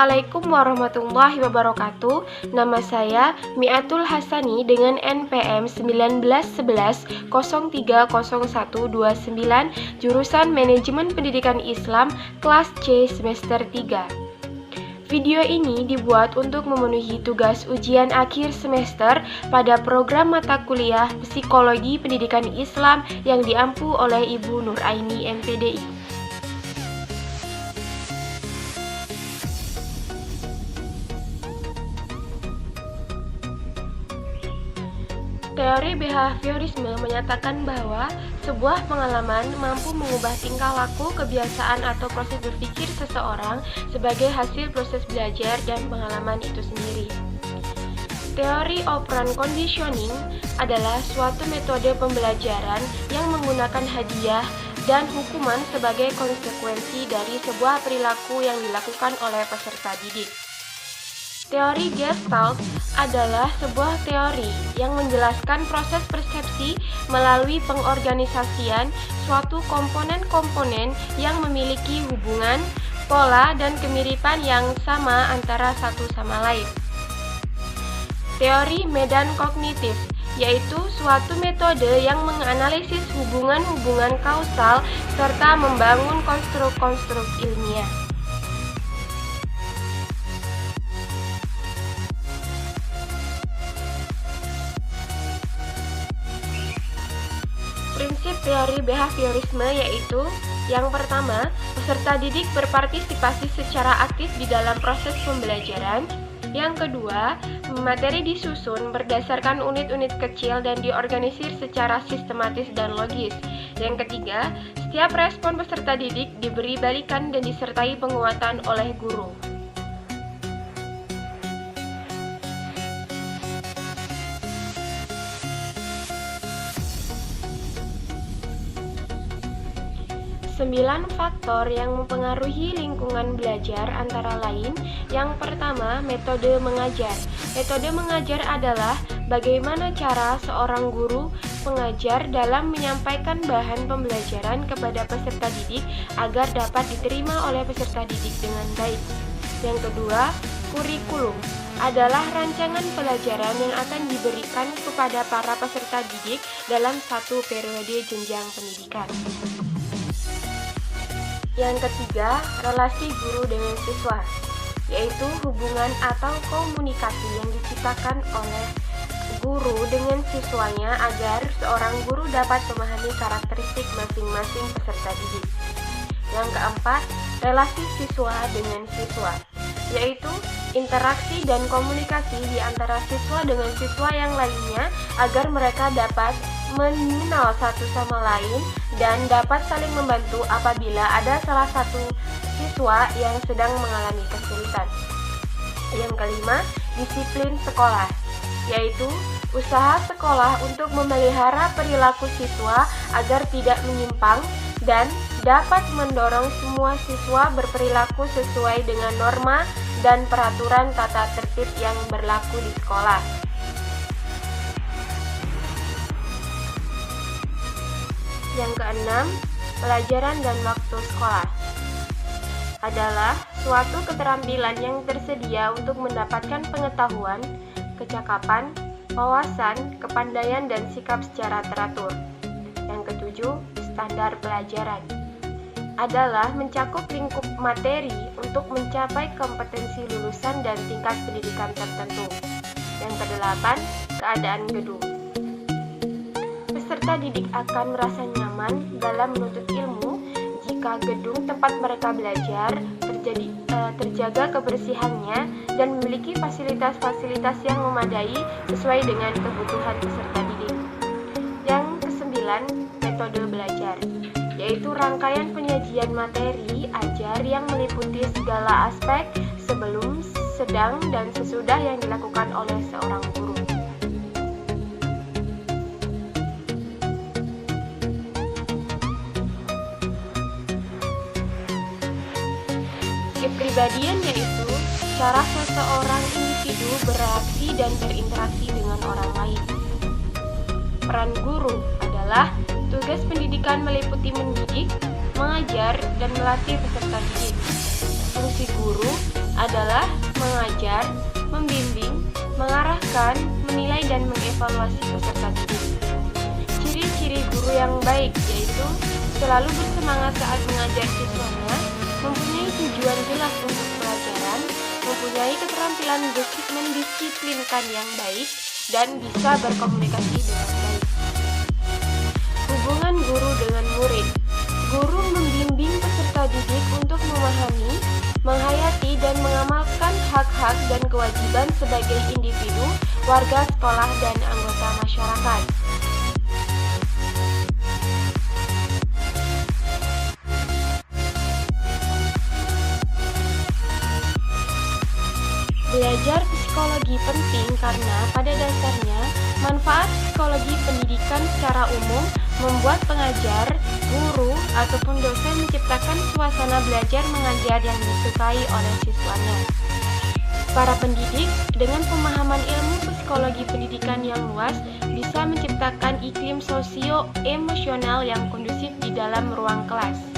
Assalamualaikum warahmatullahi wabarakatuh. Nama saya Miatul Hasani dengan NPM 1911030129, jurusan Manajemen Pendidikan Islam, kelas C semester 3. Video ini dibuat untuk memenuhi tugas ujian akhir semester pada program mata kuliah Psikologi Pendidikan Islam yang diampu oleh Ibu Nuraini MPDI. Teori behaviorisme menyatakan bahwa sebuah pengalaman mampu mengubah tingkah laku, kebiasaan, atau proses berpikir seseorang sebagai hasil proses belajar dan pengalaman itu sendiri. Teori operant conditioning adalah suatu metode pembelajaran yang menggunakan hadiah dan hukuman sebagai konsekuensi dari sebuah perilaku yang dilakukan oleh peserta didik. Teori Gestalt adalah sebuah teori yang menjelaskan proses persepsi melalui pengorganisasian suatu komponen-komponen yang memiliki hubungan, pola, dan kemiripan yang sama antara satu sama lain. Teori medan kognitif yaitu suatu metode yang menganalisis hubungan-hubungan kausal serta membangun konstruk-konstruk ilmiah. Prinsip teori behaviorisme yaitu yang pertama, peserta didik berpartisipasi secara aktif di dalam proses pembelajaran. Yang kedua, materi disusun berdasarkan unit-unit kecil dan diorganisir secara sistematis dan logis. Yang ketiga, setiap respon peserta didik diberi balikan dan disertai penguatan oleh guru. Sembilan faktor yang mempengaruhi lingkungan belajar antara lain. Yang pertama, metode mengajar. Metode mengajar adalah bagaimana cara seorang guru pengajar dalam menyampaikan bahan pembelajaran kepada peserta didik agar dapat diterima oleh peserta didik dengan baik. Yang kedua, kurikulum adalah rancangan pelajaran yang akan diberikan kepada para peserta didik dalam satu periode jenjang pendidikan. Yang ketiga, relasi guru dengan siswa, yaitu hubungan atau komunikasi yang diciptakan oleh guru dengan siswanya agar seorang guru dapat memahami karakteristik masing-masing peserta didik. Yang keempat, relasi siswa dengan siswa, yaitu interaksi dan komunikasi di antara siswa dengan siswa yang lainnya agar mereka dapat mengenal satu sama lain dan dapat saling membantu apabila ada salah satu siswa yang sedang mengalami kesulitan. Yang kelima, disiplin sekolah, yaitu usaha sekolah untuk memelihara perilaku siswa agar tidak menyimpang dan dapat mendorong semua siswa berperilaku sesuai dengan norma dan peraturan tata tertib yang berlaku di sekolah. Yang keenam, pelajaran dan waktu sekolah adalah suatu keterampilan yang tersedia untuk mendapatkan pengetahuan, kecakapan, wawasan, kepandaian, dan sikap secara teratur. Yang ketujuh, standar pelajaran adalah mencakup lingkup materi untuk mencapai kompetensi lulusan dan tingkat pendidikan tertentu. Yang kedelapan, keadaan gedung. Peserta didik akan merasa nyaman dalam menuntut ilmu jika gedung tempat mereka belajar terjaga kebersihannya dan memiliki fasilitas-fasilitas yang memadai sesuai dengan kebutuhan peserta didik. Yang kesembilan, metode belajar, yaitu rangkaian penyajian materi ajar yang meliputi segala aspek sebelum, sedang, dan sesudah yang dilakukan oleh seorang guru. Kepribadian yaitu cara seseorang individu bereaksi dan berinteraksi dengan orang lain. Peran guru adalah tugas pendidikan meliputi mendidik, mengajar, dan melatih peserta didik. Fungsi guru adalah mengajar, membimbing, mengarahkan, menilai dan mengevaluasi peserta didik. Ciri-ciri guru yang baik yaitu selalu bersemangat saat mengajar siswanya, mempunyai tujuan jelas untuk pelajaran, mempunyai keterampilan mendisiplinkan yang baik, dan bisa berkomunikasi dengan baik. Hubungan guru dengan murid. Guru membimbing peserta didik untuk memahami, menghayati, dan mengamalkan hak-hak dan kewajiban sebagai individu, warga sekolah, dan anggota masyarakat. Belajar psikologi penting karena pada dasarnya manfaat psikologi pendidikan secara umum membuat pengajar, guru, ataupun dosen menciptakan suasana belajar mengajar yang disukai oleh siswanya. Para pendidik dengan pemahaman ilmu psikologi pendidikan yang luas bisa menciptakan iklim sosio-emosional yang kondusif di dalam ruang kelas.